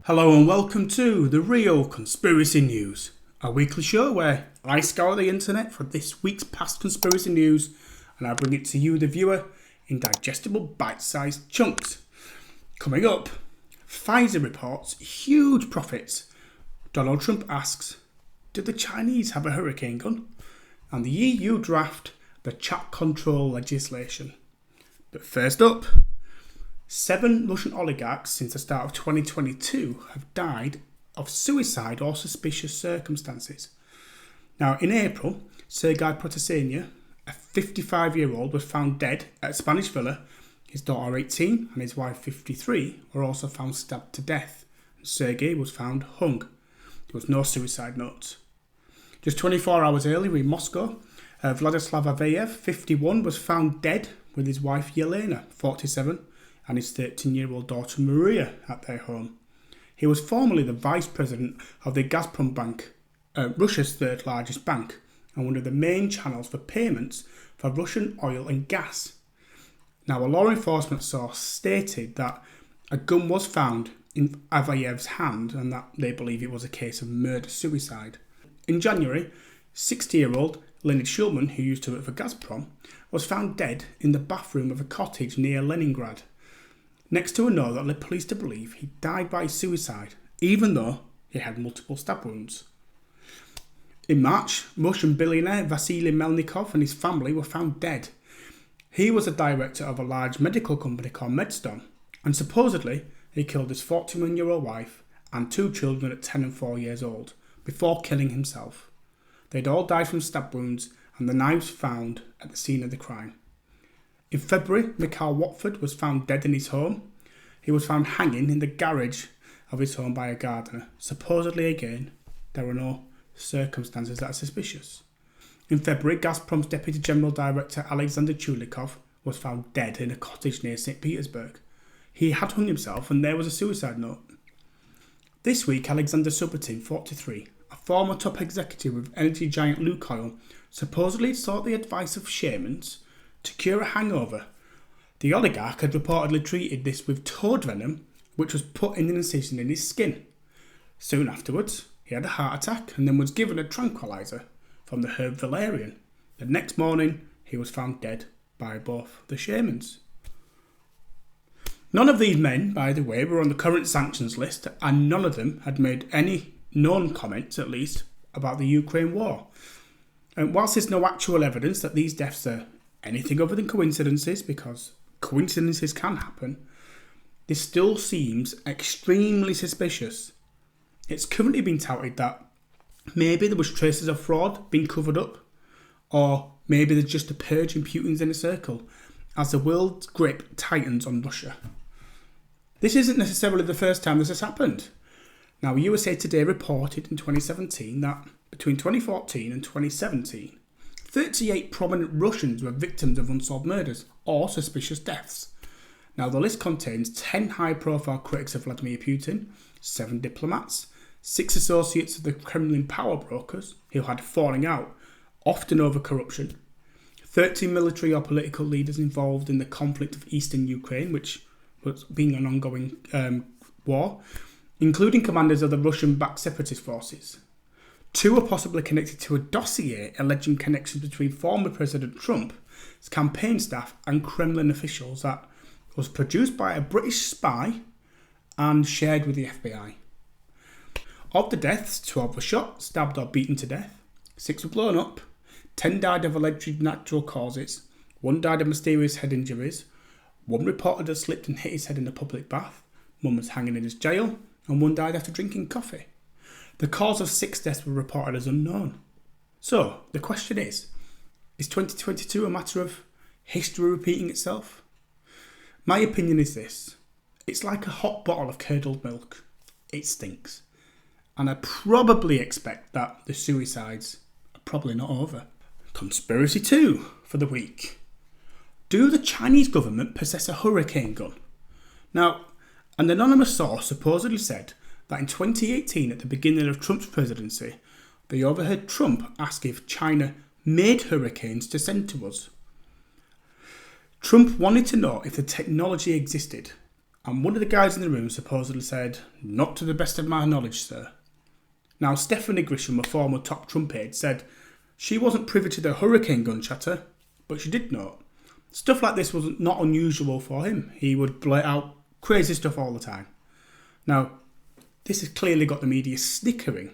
Hello and welcome to The Real Conspiracy News, a weekly show where I scour the internet for this week's past conspiracy news and I bring it to you, the viewer, in digestible bite-sized chunks. Coming up, Phizer reports huge profits. Donald Trump asks, did the Chinese have a hurricane gun? And the EU draft the chat control legislation. But first up, 7 Russian oligarchs since the start of 2022 have died of suicide or suspicious circumstances. Now, in April, Sergei Profiteering, a 55-year-old, was found dead at a Spanish villa. His daughter, 18, and his wife, 53, were also found stabbed to death. And Sergei was found hung. There was no suicide note. Just 24 hours earlier in Moscow, Vladislav Aveyev, 51, was found dead with his wife, Yelena, 47, and his 13-year-old daughter Maria at their home. He was formerly the vice president of the Gazprom Bank, Russia's third largest bank, and one of the main channels for payments for Russian oil and gas. Now, a law enforcement source stated that a gun was found in Avayev's hand and that they believe it was a case of murder-suicide. In January, 60-year-old Leonid Shulman, who used to work for Gazprom, was found dead in the bathroom of a cottage near Leningrad, next to a note that led police to believe he died by suicide, even though he had multiple stab wounds. In March, Russian billionaire Vasily Melnikov and his family were found dead. He was a director of a large medical company called Medstone, and supposedly he killed his 41-year-old wife and 2 children at 10 and 4 years old before killing himself. They'd all died from stab wounds and the knives found at the scene of the crime. In February, Mikhail Watford was found dead in his home. He was found hanging in the garage of his home by a gardener. Supposedly, again, there were no circumstances that are suspicious. In February, Gazprom's Deputy General Director Alexander Chulikov was found dead in a cottage near St. Petersburg. He had hung himself and there was a suicide note. This week, Alexander Subotin, 43, a former top executive with energy giant Lukoil, supposedly sought the advice of shamans to cure a hangover. The oligarch had reportedly treated this with toad venom, which was put in an incision in his skin. Soon afterwards, he had a heart attack and then was given a tranquilizer from the herb valerian. The next morning, he was found dead by both the shamans. None of these men, by the way, were on the current sanctions list, and none of them had made any known comments, at least, about the Ukraine war. And whilst there's no actual evidence that these deaths are anything other than coincidences, because coincidences can happen, this still seems extremely suspicious. It's currently been touted that maybe there was traces of fraud being covered up, or maybe there's just a purge in Putin's inner circle as the world's grip tightens on Russia. This isn't necessarily the first time this has happened. Now, USA Today reported in 2017 that between 2014 and 2017, 38 prominent Russians were victims of unsolved murders or suspicious deaths. Now, the list contains 10 high-profile critics of Vladimir Putin, 7 diplomats, 6 associates of the Kremlin power brokers who had falling out, often over corruption, 13 military or political leaders involved in the conflict of eastern Ukraine, which was being an ongoing war, including commanders of the Russian-backed separatist forces. 2 are possibly connected to a dossier alleging connections between former President Trump's campaign staff and Kremlin officials that was produced by a British spy and shared with the FBI. Of the deaths, 12 were shot, stabbed or beaten to death, 6 were blown up, 10 died of alleged natural causes, 1 died of mysterious head injuries, 1 reported had slipped and hit his head in a public bath, 1 was hanging in his jail, and 1 died after drinking coffee. The cause of 6 deaths were reported as unknown. So, the question is 2022 a matter of history repeating itself? My opinion is this: it's like a hot bottle of curdled milk. It stinks. And I probably expect that the suicides are probably not over. Conspiracy 2 for the week. Do the Chinese government possess a hurricane gun? Now, an anonymous source supposedly said that in 2018, at the beginning of Trump's presidency, they overheard Trump ask if China made hurricanes to send to us. Trump wanted to know if the technology existed, And one of the guys in the room supposedly said, "Not to the best of my knowledge, sir." Now, Stephanie Grisham, a former top Trump aide, said she wasn't privy to the hurricane gun chatter, but she did know. Stuff like this was not unusual for him. He would blurt out crazy stuff all the time. Now, this has clearly got the media snickering.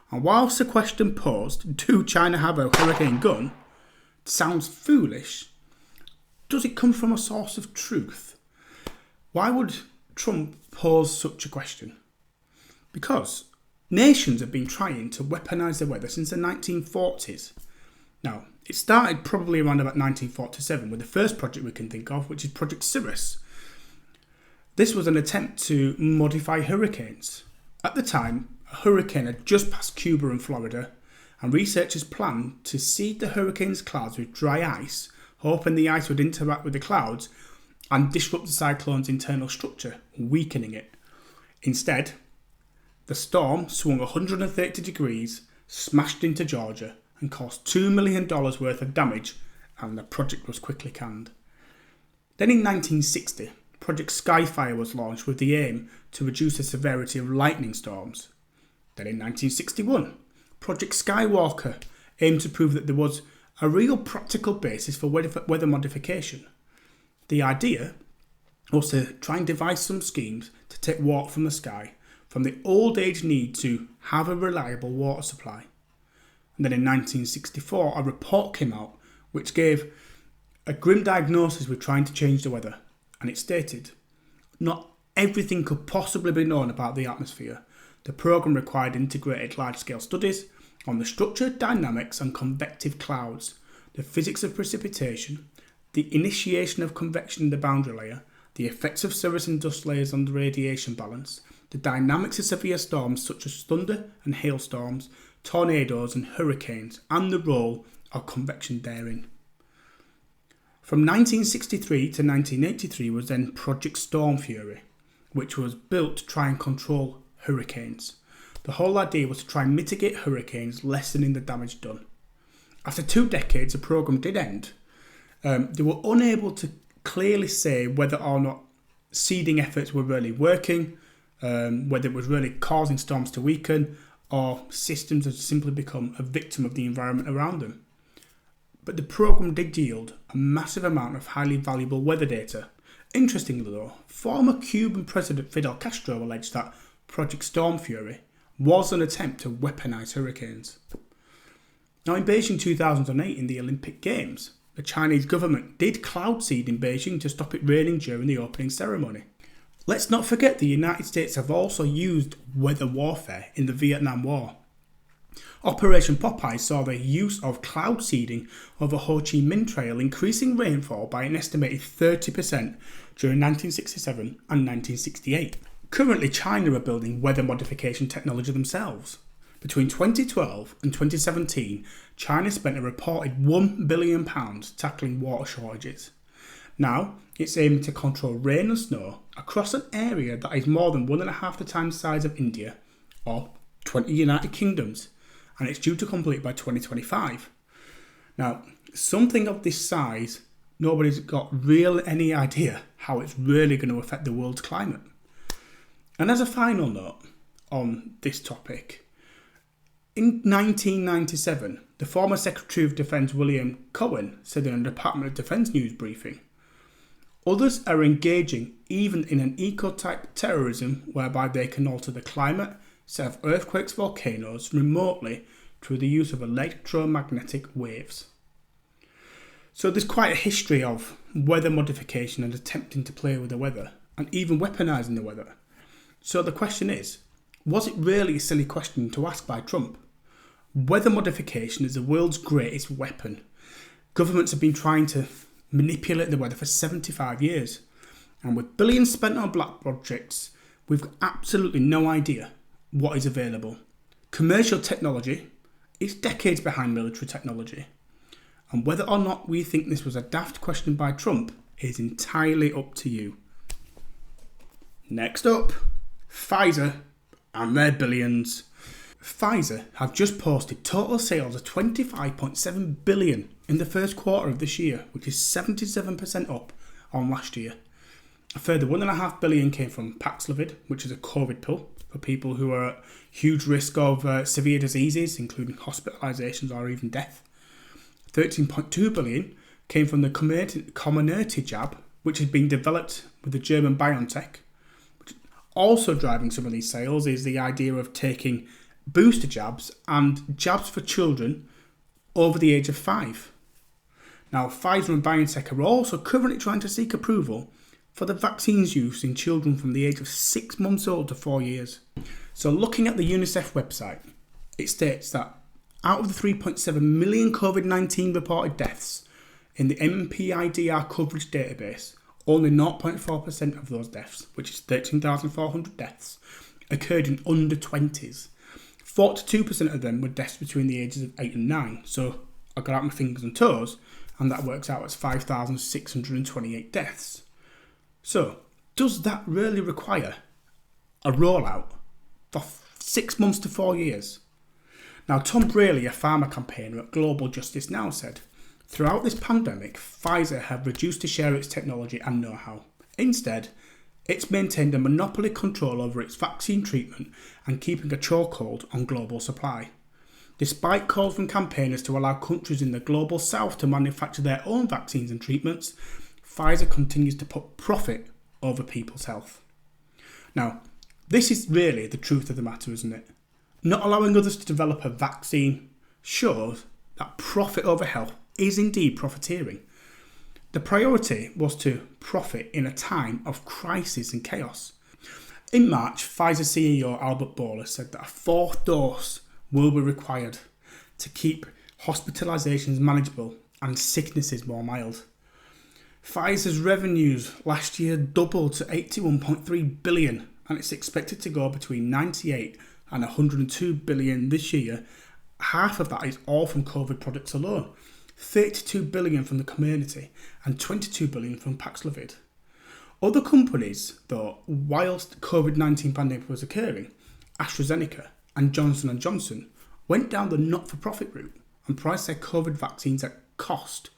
And whilst the question posed, do China have a hurricane gun, sounds foolish, does it come from a source of truth? Why would Trump pose such a question? Because nations have been trying to weaponise the weather since the 1940s. Now, it started probably around about 1947 with the first project we can think of, which is Project Cirrus. This was an attempt to modify hurricanes. At the time, a hurricane had just passed Cuba and Florida, and researchers planned to seed the hurricane's clouds with dry ice, hoping the ice would interact with the clouds and disrupt the cyclone's internal structure, weakening it. Instead, the storm swung 130 degrees, smashed into Georgia, and caused $2 million worth of damage, and the project was quickly canned. Then in 1960, Project Skyfire was launched with the aim to reduce the severity of lightning storms. Then in 1961, Project Skywater aimed to prove that there was a real practical basis for weather modification. The idea was to try and devise some schemes to take water from the sky, from the old age need to have a reliable water supply. And then in 1964, a report came out which gave a grim diagnosis with trying to change the weather. And it stated, not everything could possibly be known about the atmosphere. The programme required integrated large-scale studies on the structure, dynamics and convective clouds, the physics of precipitation, the initiation of convection in the boundary layer, the effects of cirrus and dust layers on the radiation balance, the dynamics of severe storms such as thunder and hailstorms, tornadoes and hurricanes, and the role of convection therein. From 1963 to 1983 was then Project Storm Fury, which was built to try and control hurricanes. The whole idea was to try and mitigate hurricanes, lessening the damage done. After 2 decades, the programme did end. They were unable to clearly say whether or not seeding efforts were really working, whether it was really causing storms to weaken, or systems had simply become a victim of the environment around them. But the programme did yield a massive amount of highly valuable weather data. Interestingly though, former Cuban President Fidel Castro alleged that Project Storm Fury was an attempt to weaponise hurricanes. Now in Beijing 2008 in the Olympic Games, the Chinese government did cloud seed in Beijing to stop it raining during the opening ceremony. Let's not forget the United States have also used weather warfare in the Vietnam War. Operation Popeye saw the use of cloud seeding over Ho Chi Minh Trail, increasing rainfall by an estimated 30% during 1967 and 1968. Currently, China are building weather modification technology themselves. Between 2012 and 2017, China spent a reported £1 billion tackling water shortages. Now, it's aiming to control rain and snow across an area that is more than 1.5 the time size of India, or 20 United Kingdoms, and it's due to complete by 2025. Now, something of this size, nobody's got any idea how it's really going to affect the world's climate. And as a final note on this topic, in 1997, the former Secretary of Defence William Cohen said in a Department of Defence news briefing, "Others are engaging even in an eco-type terrorism whereby they can alter the climate, set off earthquakes, volcanoes remotely through the use of electromagnetic waves." So there's quite a history of weather modification and attempting to play with the weather, and even weaponising the weather. So the question is, was it really a silly question to ask by Trump? Weather modification is the world's greatest weapon. Governments have been trying to manipulate the weather for 75 years. And with billions spent on black projects, we've got absolutely no idea what is available. Commercial technology is decades behind military technology. And whether or not we think this was a daft question by Trump is entirely up to you. Next up, Phizer and their billions. Phizer have just posted total sales of $25.7 billion in the first quarter of this year, which is 77% up on last year. A further $1.5 billion came from Paxlovid, which is a COVID pill for people who are at huge risk of severe diseases, including hospitalisations or even death. $13.2 billion came from the Comirnaty jab, which has been developed with the German BioNTech. Also driving some of these sales is the idea of taking booster jabs and jabs for children over the age of 5. Now, Pfizer and BioNTech are also currently trying to seek approval for the vaccine's use in children from the age of 6 months old to 4 years. So looking at the UNICEF website, it states that out of the 3.7 million COVID-19 reported deaths in the MPIDR coverage database, only 0.4% of those deaths, which is 13,400 deaths, occurred in under 20s. 42% of them were deaths between the ages of 8 and 9. So I got out my fingers and toes, and that works out as 5,628 deaths. So, does that really require a rollout for 6 months to 4 years? Now, Tom Braley, a pharma campaigner at Global Justice Now, said, throughout this pandemic, Pfizer have reduced to share its technology and know-how. Instead, it's maintained a monopoly control over its vaccine treatment and keeping a chokehold on global supply. Despite calls from campaigners to allow countries in the global south to manufacture their own vaccines and treatments, Pfizer continues to put profit over people's health. Now, this is really the truth of the matter, isn't it? Not allowing others to develop a vaccine shows that profit over health is indeed profiteering. The priority was to profit in a time of crisis and chaos. In March, Pfizer CEO Albert Bourla said that a 4th dose will be required to keep hospitalisations manageable and sicknesses more mild. Pfizer's revenues last year doubled to $81.3 billion, and it's expected to go between $98 and $102 billion this year. Half of that is all from COVID products alone. $32 billion from the Comirnaty and $22 billion from Paxlovid. Other companies, though, whilst COVID-19 pandemic was occurring, AstraZeneca and Johnson & Johnson went down the not-for-profit route and priced their COVID vaccines at cost.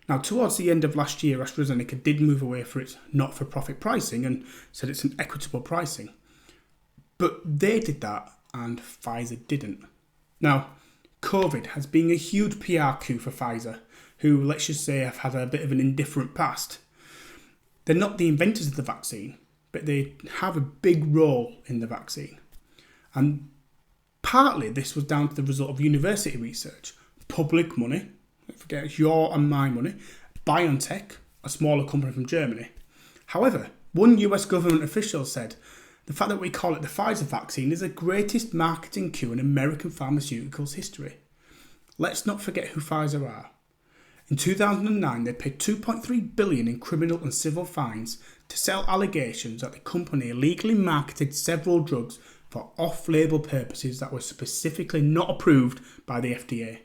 Now, towards the end of last year, AstraZeneca did move away from its not-for-profit pricing and said it's an equitable pricing. But they did that and Pfizer didn't. Now, COVID has been a huge PR coup for Pfizer, who, let's just say, have had a bit of an indifferent past. They're not the inventors of the vaccine, but they have a big role in the vaccine. And partly this was down to the result of university research, public money, don't forget it's your and my money, BioNTech, a smaller company from Germany. However, one US government official said, the fact that we call it the Pfizer vaccine is the greatest marketing coup in American pharmaceuticals history. Let's not forget who Pfizer are. In 2009, they paid $2.3 billion in criminal and civil fines to settle allegations that the company illegally marketed several drugs for off-label purposes that were specifically not approved by the FDA.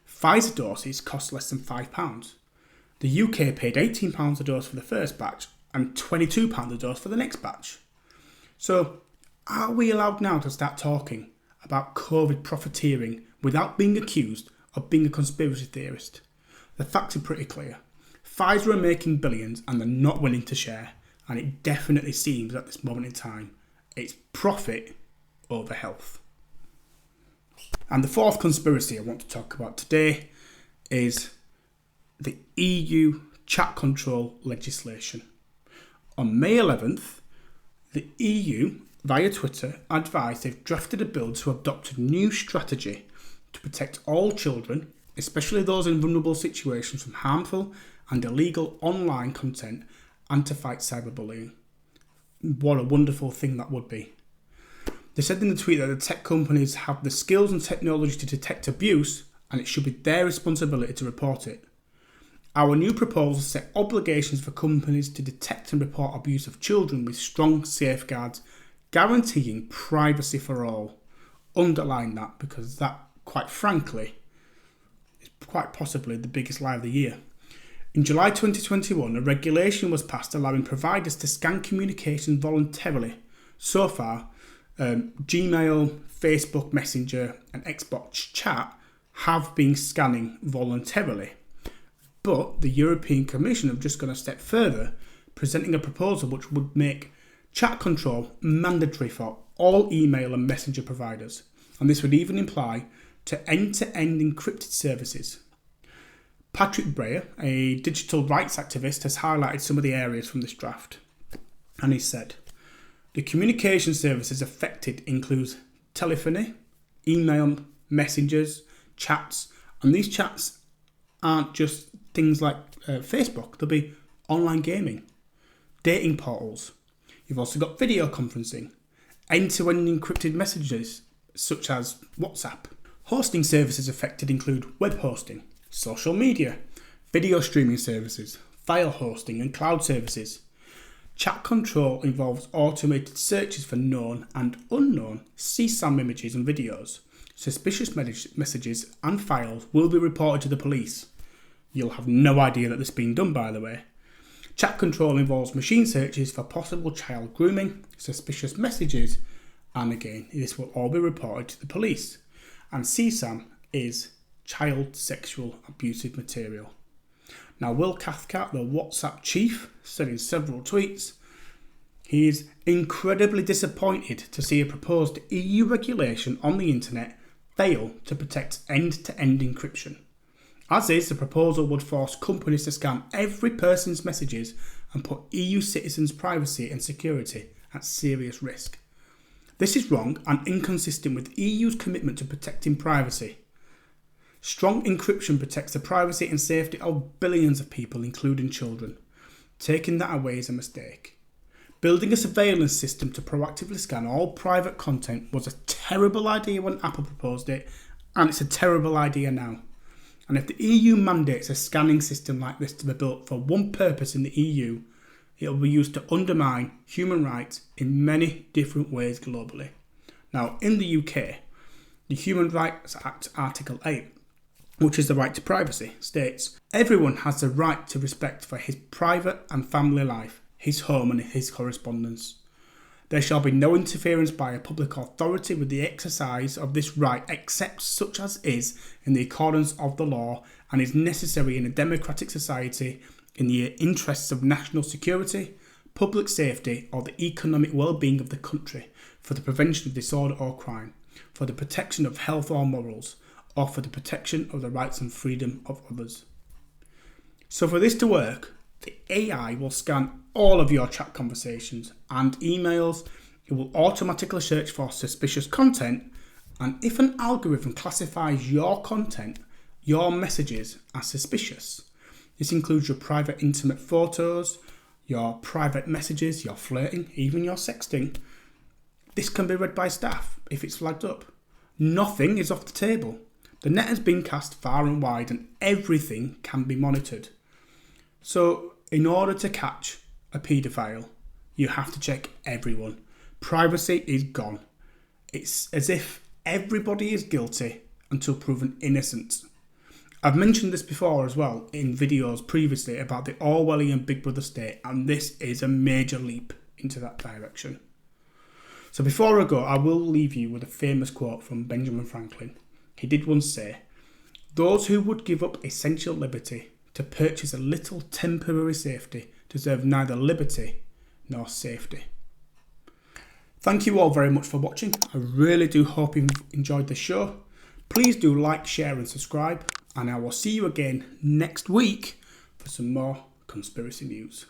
Pfizer doses cost less than £5. The UK paid £18 a dose for the first batch and £22 a dose for the next batch. So, are we allowed now to start talking about COVID profiteering without being accused of being a conspiracy theorist? The facts are pretty clear. Pfizer are making billions and they're not willing to share, and it definitely seems at this moment in time it's profit over health. And the 4th conspiracy I want to talk about today is the EU chat control legislation. On May 11th, the EU, via Twitter, advised they've drafted a bill to adopt a new strategy to protect all children, especially those in vulnerable situations, from harmful and illegal online content and to fight cyberbullying. What a wonderful thing that would be. They said in the tweet that the tech companies have the skills and technology to detect abuse and it should be their responsibility to report it. Our new proposal set obligations for companies to detect and report abuse of children with strong safeguards, guaranteeing privacy for all. Underline that because that, quite frankly, is quite possibly the biggest lie of the year. In July 2021, a regulation was passed allowing providers to scan communications voluntarily. So far, Gmail, Facebook Messenger and Xbox Chat have been scanning voluntarily. But the European Commission have just gone a step further presenting a proposal which would make chat control mandatory for all email and messenger providers, and this would even apply to end-to-end encrypted services. Patrick Breyer, a digital rights activist, has highlighted some of the areas from this draft, and he said, the communication services affected include telephony, email, messengers, chats, and these chats aren't just things like Facebook. There'll be online gaming, dating portals. You've also got video conferencing, end-to-end encrypted messages such as WhatsApp. Hosting services affected include web hosting, social media, video streaming services, file hosting and cloud services. Chat control involves automated searches for known and unknown CSAM images and videos. Suspicious messages and files will be reported to the police. You'll have no idea that this is being done, by the way. Chat control involves machine searches for possible child grooming, suspicious messages, and again, this will all be reported to the police. And CSAM is child sexual abusive material. Now, Will Cathcart, the WhatsApp chief, said in several tweets, he is incredibly disappointed to see a proposed EU regulation on the internet fail to protect end-to-end encryption. As is, the proposal would force companies to scan every person's messages and put EU citizens' privacy and security at serious risk. This is wrong and inconsistent with EU's commitment to protecting privacy. Strong encryption protects the privacy and safety of billions of people, including children. Taking that away is a mistake. Building a surveillance system to proactively scan all private content was a terrible idea when Apple proposed it, and it's a terrible idea now. And if the EU mandates a scanning system like this to be built for one purpose in the EU, it will be used to undermine human rights in many different ways globally. Now, in the UK, the Human Rights Act Article 8, which is the right to privacy, states, everyone has the right to respect for his private and family life, his home and his correspondence. There shall be no interference by a public authority with the exercise of this right except such as is in the accordance of the law and is necessary in a democratic society in the interests of national security, public safety or the economic well-being of the country, for the prevention of disorder or crime, for the protection of health or morals, or for the protection of the rights and freedom of others. So for this to work, the AI will scan all of your chat conversations and emails. It will automatically search for suspicious content, and if an algorithm classifies your content, your messages as suspicious, this includes your private intimate photos, your private messages, your flirting, even your sexting. This can be read by staff if it's flagged up. Nothing is off the table. The net has been cast far and wide and everything can be monitored. So in order to catch a paedophile, you have to check everyone. Privacy is gone. It's as if everybody is guilty until proven innocent. I've mentioned this before as well in videos previously about the Orwellian Big Brother state, and this is a major leap into that direction. So before I go, I will leave you with a famous quote from Benjamin Franklin. He did once say, "Those who would give up essential liberty to purchase a little temporary safety deserve neither liberty nor safety." Thank you all very much for watching. I really do hope you've enjoyed the show. Please do like, share and subscribe, and I will see you again next week for some more conspiracy news.